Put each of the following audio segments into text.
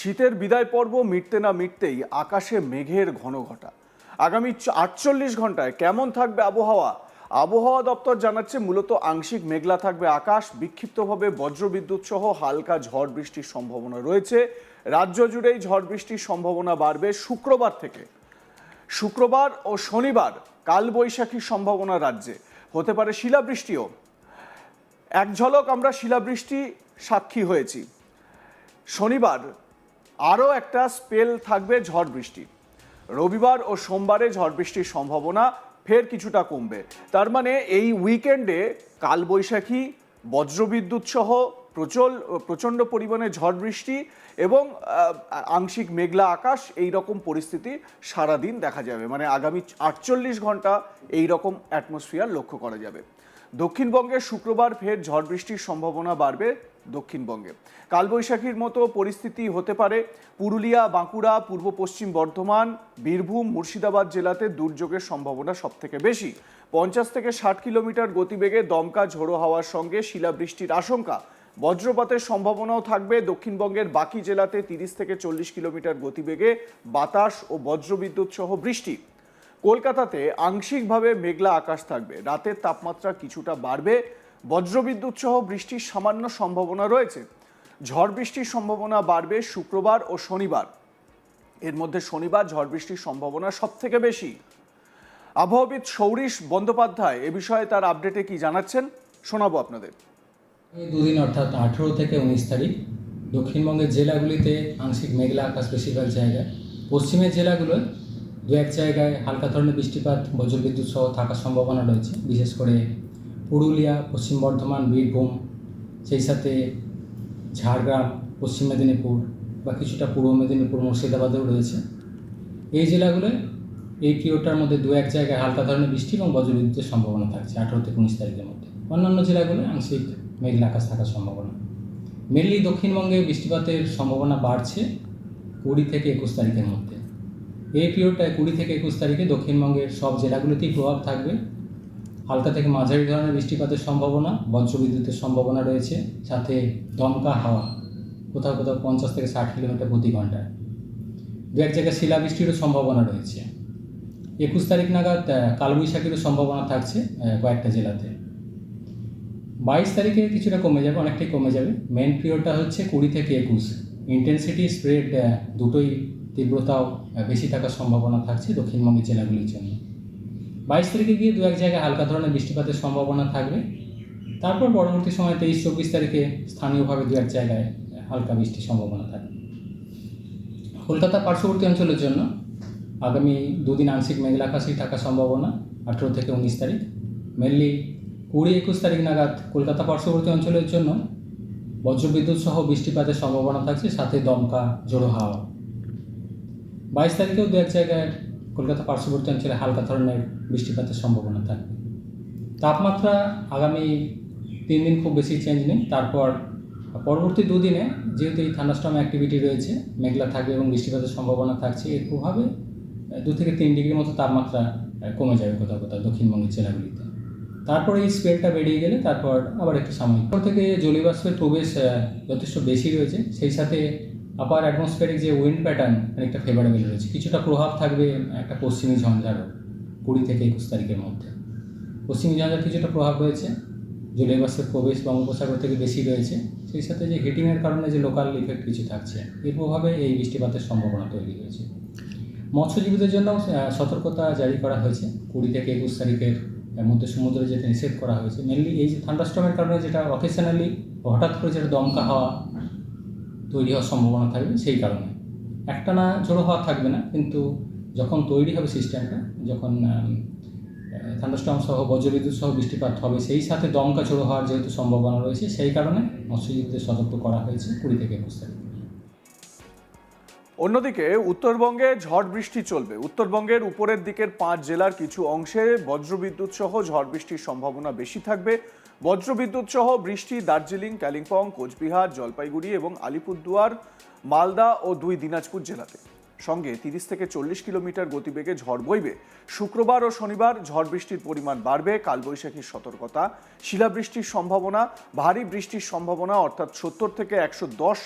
শীতের বিদায় পর্ব মিটতে না মিটতেই আকাশে মেঘের ঘনঘটা। আগামী 48 ঘন্টায় কেমন থাকবে আবহাওয়া? আবহাওয়া দপ্তর জানাচ্ছে মূলত আংশিক মেঘলা থাকবে আকাশ, বিক্ষিপ্তভাবে বজ্রবিদ্যুৎ সহ হালকা ঝড় বৃষ্টির সম্ভাবনা রয়েছে। রাজ্য জুড়েই ঝড় বৃষ্টির সম্ভাবনা বাড়বে শুক্রবার থেকে। শুক্রবার ও শনিবার কালবৈশাখীর সম্ভাবনা রাজ্যে, হতে পারে শিলাবৃষ্টিও। এক ঝলক আমরা শিলাবৃষ্টি সাক্ষী হয়েছি। শনিবার আরও একটা স্পেল থাকবে ঝড় বৃষ্টি। রবিবার ও সোমবারে ঝড় বৃষ্টির সম্ভাবনা ফের কিছুটা কমবে। তার মানে এই উইকেন্ডে কালবৈশাখী, বজ্রবিদ্যুৎ সহ প্রচণ্ড পরিমাণে ঝড় বৃষ্টি এবং আংশিক মেঘলা আকাশ, এই রকম পরিস্থিতি সারাদিন দেখা যাবে। মানে আগামী 48 ঘন্টা এই রকম অ্যাটমসফিয়ার লক্ষ্য করা যাবে। দক্ষিণবঙ্গে শুক্রবার ফের ঝড় বৃষ্টির সম্ভাবনা বাড়বে। দক্ষিণবঙ্গে কালবৈশাখীর মতো পরিস্থিতি হতে পারে পুরুলিয়া, বাঁকুড়া, পূর্ব পশ্চিম বর্ধমান, বীরভূম, মুর্শিদাবাদ জেলাতে দুর্যোগের সম্ভাবনা সবথেকে বেশি। 50 থেকে 60 কিলোমিটার গতিবেগে দমকা ঝোড়ো হাওয়ার সঙ্গে শিলাবৃষ্টির আশঙ্কা। বজ্রপাতের সম্ভাবনাও থাকবে। দক্ষিণবঙ্গের বাকি জেলাতে 30 থেকে 40 কিলোমিটার গতিবেগে বাতাস ও বজ্রবিদ্যুৎ সহ বৃষ্টি। কলকাতাতে আংশিকভাবে মেঘলা আকাশ থাকবে। রাতের তাপমাত্রা কিছুটা বাড়বে। বজ্রবিদ্যুৎ সহ বৃষ্টির সামান্য সম্ভাবনা রয়েছে। ঝড় বৃষ্টির সম্ভাবনা বাড়বে শুক্রবার ও শনিবার। এর মধ্যে শনিবার ঝড় বৃষ্টির সম্ভাবনা সব থেকে বেশি। আবহাওয়াবিদ সৌরিশ বন্দ্যোপাধ্যায় এ বিষয়ে তার আপডেটে কি জানাচ্ছেন শোনাবো আপনাদের। দুদিন অর্থাৎ 18 থেকে 19 তারিখ দক্ষিণবঙ্গের জেলাগুলিতে আংশিক মেঘলা আকাশ বেশিরভাগ জায়গায়। পশ্চিমের জেলাগুলোয় দু এক জায়গায় হালকা ধরনের বৃষ্টিপাত, বজ্রবিদ্যুৎ সহ থাকার সম্ভাবনা রয়েছে। বিশেষ করে পুরুলিয়া, পশ্চিম বর্ধমান, বীরভূম, সেই সাথে ঝাড়গ্রাম, পশ্চিম মেদিনীপুর বা কিছুটা পূর্ব মেদিনীপুর, মুর্শিদাবাদেও রয়েছে। এই জেলাগুলোয় এই পিরিয়ডটার মধ্যে দু এক জায়গায় হালকা ধরনের বৃষ্টি এবং বজ্রবিদ্যুতের সম্ভাবনা থাকছে 18 থেকে 19 তারিখের মধ্যে। অন্যান্য জেলাগুলোয় আংশিক মেঘলা আকাশ থাকার সম্ভাবনা। মেনলি দক্ষিণবঙ্গে বৃষ্টিপাতের সম্ভাবনা বাড়ছে 20 থেকে 21 তারিখের মধ্যে। এই পিরিয়ডটায় 20 থেকে 21 তারিখে দক্ষিণবঙ্গের সব জেলাগুলোতেই প্রভাব থাকবে। হালকা থেকে মাঝারি ধরনের বৃষ্টিপাতের সম্ভাবনা, বজ্রবিদ্যুতের সম্ভাবনা রয়েছে, সাথে দমকা হাওয়া, কোথাও কোথাও 50 থেকে 60 কিলোমিটার প্রতি ঘন্টায়। দু এক জায়গায় শিলাবৃষ্টিরও সম্ভাবনা রয়েছে। 21 তারিখ নাগাদ কালবৈশাখীরও সম্ভাবনা থাকছে কয়েকটা জেলাতে। 22 তারিখে কিছুটা কমে যাবে, অনেকটাই কমে যাবে। মেন পিরিয়ডটা হচ্ছে 20 থেকে 21। ইন্টেন্সিটি, স্প্রেড দুটোই তীব্রতাও বেশি থাকার সম্ভাবনা থাকছে দক্ষিণবঙ্গের জেলাগুলির জন্য। 22 তারিখে গিয়ে দু এক জায়গায় হালকা ধরনের বৃষ্টিপাতের সম্ভাবনা থাকবে। তারপর পরবর্তী সময় 23-24 তারিখে স্থানীয়ভাবে দু এক জায়গায় হালকা বৃষ্টির সম্ভাবনা থাকবে। কলকাতা পার্শ্ববর্তী অঞ্চলের জন্য আগামী দুদিন আংশিক মেঘলা আকাশই থাকার সম্ভাবনা 18 থেকে 19 তারিখ। মেনলি 20-21 তারিখ নাগাদ কলকাতা পার্শ্ববর্তী অঞ্চলের জন্য বজ্রবিদ্যুৎ সহ বৃষ্টিপাতের সম্ভাবনা থাকছে, সাথে দমকা ঝোড়ো হাওয়া। 22 তারিখেও দু এক জায়গায় কলকাতা পার্শ্ববর্তী অঞ্চলে হালকা ধরনের বৃষ্টিপাতের সম্ভাবনা থাকবে। তাপমাত্রা আগামী 3 দিন খুব বেশি চেঞ্জ নেই। তারপর পরবর্তী দুদিনে যেহেতু এই থান্ডারস্টর্ম অ্যাক্টিভিটি রয়েছে, মেঘলা থাকবে এবং বৃষ্টিপাতের সম্ভাবনা থাকছে, এর প্রভাবে 2 থেকে 3 ডিগ্রির মতো তাপমাত্রা কমে যাবে কোথাও কোথাও দক্ষিণবঙ্গের জেলাগুলিতে। তারপর এই স্প্রেডটা বেরিয়ে গেলে তারপর আবার একটু সাময়িক থেকে জলীয়বাষ্পের প্রবেশ যথেষ্ট বেশি রয়েছে, সেই সাথে আপার অ্যাটমসফিয়ারিক যে উইন্ড প্যাটার্ন অনেকটা ফেভারেবল রয়েছে। কিছুটা প্রভাব থাকবে একটা পশ্চিমী ঝঞ্ঝারও 20 থেকে 21 তারিখের মধ্যে। পশ্চিমী ঝঞ্ঝার কিছুটা প্রভাব রয়েছে, জলীয়বাষ্পের প্রবেশ বঙ্গোপসাগর থেকে বেশি রয়েছে, সেই সাথে যে হিটিংয়ের কারণে যে লোকাল ইফেক্ট কিছু থাকছে, এর প্রভাবে এই বৃষ্টিপাতের সম্ভাবনা তৈরি হয়েছে। মৎস্যজীবীদের জন্য সতর্কতা জারি করা হয়েছে। 20 থেকে 21 তারিখের মধ্যে সমুদ্রে যেতে নিষেধ করা হয়েছে। মেনলি এই যে থান্ডারস্টর্মের কারণে যেটা অকেশনালি হঠাৎ করে যেটা দমকা হাওয়া তৈরি হওয়ার সম্ভাবনা থাকবে, সেই কারণে একটানা ঝোড়ো হাওয়া থাকবে না, কিন্তু যখন তৈরি হবে সিস্টেমটা, যখন থান্ডারস্টর্ম সহ বজ্রবিদ্যুৎ সহ বৃষ্টিপাত হবে, সেই সাথে দমকা ঝোড়ো হওয়ার যেহেতু সম্ভাবনা রয়েছে, সেই কারণে মৎস্যজীবীদের সতর্ক করা হয়েছে 20 থেকে 21 তারিখ। অন্যদিকে উত্তরবঙ্গে ঝড় বৃষ্টি চলবে। উত্তরবঙ্গের উপরের দিকের 5 জেলার কিছু অংশে বজ্রবিদ্যুৎ সহ ঝড় বৃষ্টির সম্ভাবনা বেশি থাকবে। বজ্রবিদ্যুৎ সহ বৃষ্টি দার্জিলিং, কালিম্পং, কোচবিহার, জলপাইগুড়ি এবং আলিপুরদুয়ার, মালদা ও 2 দিনাজপুর জেলাতে। সঙ্গে 30 থেকে 40 কিলোমিটার গতিবেগে ঝড় বইবে। শুক্রবার ও শনিবার ঝড় বৃষ্টির পরিমাণ বাড়বে। কালবৈশাখীর সতর্কতা, শিলাবৃষ্টির সম্ভাবনা, ভারী বৃষ্টির সম্ভাবনা অর্থাৎ 70 থেকে 110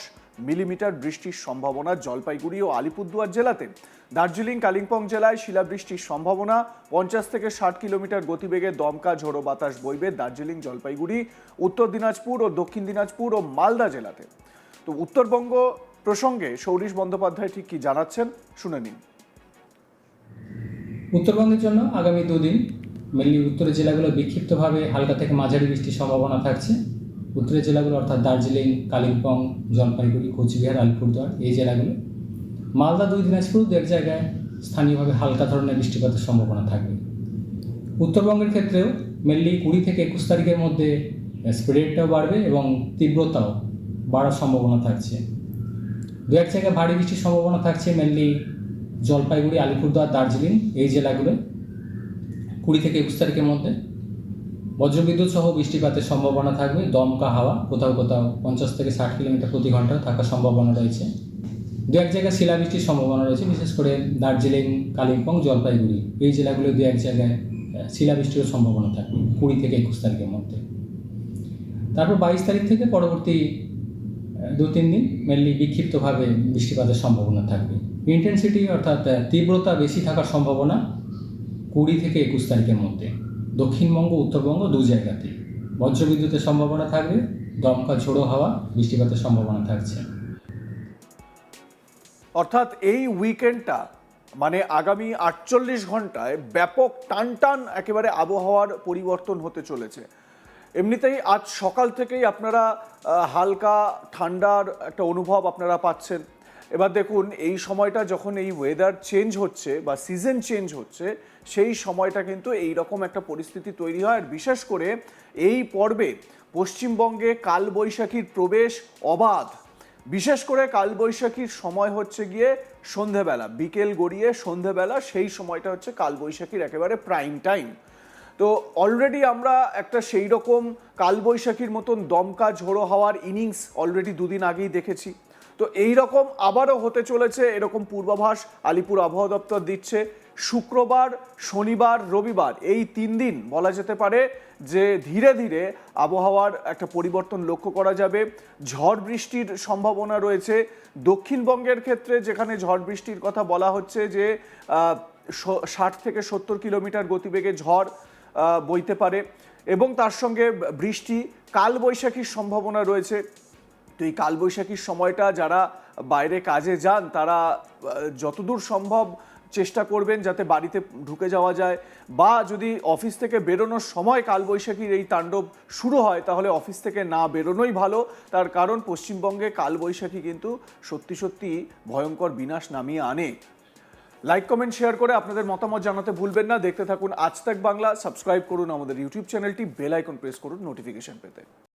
মিলিমিটার বৃষ্টির সম্ভাবনা জলপাইগুড়ি ও আলিপুরদুয়ার জেলাতে। দার্জিলিং কালিম্পং জেলায় শিলাবৃষ্টির সম্ভাবনা। 50 থেকে 60 কিলোমিটার গতিবেগে দমকা ঝোড়ো বাতাস বইবে দার্জিলিং, জলপাইগুড়ি, উত্তর দিনাজপুর ও দক্ষিণ দিনাজপুর ও মালদা জেলাতে। তো উত্তরবঙ্গ প্রসঙ্গে সৌরীশ বন্দ্যোপাধ্যায় ঠিক কি জানাচ্ছেন, শুনে নিন। উত্তরবঙ্গের জন্য আগামী দুদিন মেনলি উত্তরের জেলাগুলো বিক্ষিপ্তভাবে হালকা থেকে মাঝারি বৃষ্টির সম্ভাবনা থাকছে। উত্তরের জেলাগুলো অর্থাৎ দার্জিলিং, কালিম্পং, জলপাইগুড়ি, কোচবিহার, আলিপুরদুয়ার এই জেলাগুলো। মালদা, দুই দিনাজপুর দু এক জায়গায় স্থানীয়ভাবে হালকা ধরনের বৃষ্টিপাতের সম্ভাবনা থাকবে। উত্তরবঙ্গের ক্ষেত্রেও মেনলি 20 থেকে 21 তারিখের মধ্যে স্প্রেডটাও বাড়বে এবং তীব্রতাও বাড়ার সম্ভাবনা থাকছে। দু এক জায়গায় ভারী বৃষ্টির সম্ভাবনা থাকছে মেনলি জলপাইগুড়ি, আলিপুরদুয়ার, দার্জিলিং এই জেলাগুলো 20 থেকে 21 তারিখের মধ্যে। বজ্রবিদ্যুৎ সহ বৃষ্টিপাতের সম্ভাবনা থাকবে, দমকা হাওয়া কোথাও কোথাও 50 থেকে 60 কিলোমিটার প্রতি ঘন্টা থাকার সম্ভাবনা রয়েছে। দু এক জায়গায় শিলাবৃষ্টির সম্ভাবনা রয়েছে, বিশেষ করে দার্জিলিং, কালিম্পং, জলপাইগুড়ি এই জেলাগুলো দু এক জায়গায় শিলাবৃষ্টির সম্ভাবনা থাকবে 20 থেকে 21 তারিখের মধ্যে। তারপর 22 তারিখ থেকে পরবর্তী 2-3 দিন মেনলি বিক্ষিপ্তভাবে বৃষ্টিপাতের সম্ভাবনা থাকবে। ইন্টেন্সিটি অর্থাৎ তীব্রতা বেশি থাকার সম্ভাবনা 20 থেকে 21 তারিখের মধ্যে দক্ষিণবঙ্গ, উত্তরবঙ্গ দু জায়গাতেই। বজ্রবিদ্যুতের সম্ভাবনা থাকবে, দমকা ঝোড়ো হাওয়া বৃষ্টিপাতের সম্ভাবনা থাকছে। অর্থাৎ এই উইকেন্ডটা মানে আগামী 48 ঘন্টায় ব্যাপক টান একেবারে আবহাওয়ার পরিবর্তন হতে চলেছে। এমনিতেই আজ সকাল থেকেই আপনারা হালকা ঠান্ডার একটা অনুভব আপনারা পাচ্ছেন। এবার দেখুন, এই সময়টা যখন এই ওয়েদার চেঞ্জ হচ্ছে বা সিজন চেঞ্জ হচ্ছে, সেই সময়টা কিন্তু এই রকম একটা পরিস্থিতি তৈরি হয়। আর বিশেষ করে এই পর্বে পশ্চিমবঙ্গে কালবৈশাখীর প্রবেশ অবাধ। বিশেষ করে কালবৈশাখীর সময় হচ্ছে গিয়ে সন্ধেবেলা, বিকেল গড়িয়ে সন্ধেবেলা, সেই সময়টা হচ্ছে কালবৈশাখীর একেবারে প্রাইম টাইম। তো অলরেডি আমরা একটা সেই রকম কালবৈশাখীর মতন দমকা ঝোড়ো হাওয়ার ইনিংস অলরেডি দুদিন আগেই দেখেছি। তো এই রকম আবারও হতে চলেছে, এরকম পূর্বাভাস আলিপুর আবহাওয়া দপ্তর দিচ্ছে। শুক্রবার, শনিবার, রবিবার এই 3 দিন বলা যেতে পারে যে ধীরে ধীরে আবহাওয়ার একটা পরিবর্তন লক্ষ্য করা যাবে। ঝড় বৃষ্টির সম্ভাবনা রয়েছে দক্ষিণবঙ্গের ক্ষেত্রে, যেখানে ঝড় বৃষ্টির কথা বলা হচ্ছে যে 60 থেকে 70 কিলোমিটার গতিবেগে ঝড় বইতে পারে এবং তার সঙ্গে বৃষ্টি, কালবৈশাখীর সম্ভাবনা রয়েছে। তো এই কালবৈশাখীর সময়টা যারা বাইরে কাজে যান তারা যতদূর সম্ভব চেষ্টা করবেন যাতে বাড়িতে ঢুকে যাওয়া যায়, বা যদি অফিস থেকে বেরোনোর সময় কালবৈশাখীর এই তাণ্ডব শুরু হয় তাহলে অফিস থেকে না বেরোনোই ভালো। তার কারণ পশ্চিমবঙ্গে কালবৈশাখী কিন্তু সত্যি সত্যি ভয়ঙ্কর বিনাশ নামিয়ে আনে। লাইক, কমেন্ট, শেয়ার করে আপনাদের মতামত জানাতে ভুলবেন না। দেখতে থাকুন আজ তাক বাংলা। সাবস্ক্রাইব করুন আমাদের ইউটিউব চ্যানেলটি, বেল আইকন প্রেস করুন নোটিফিকেশন পেতে।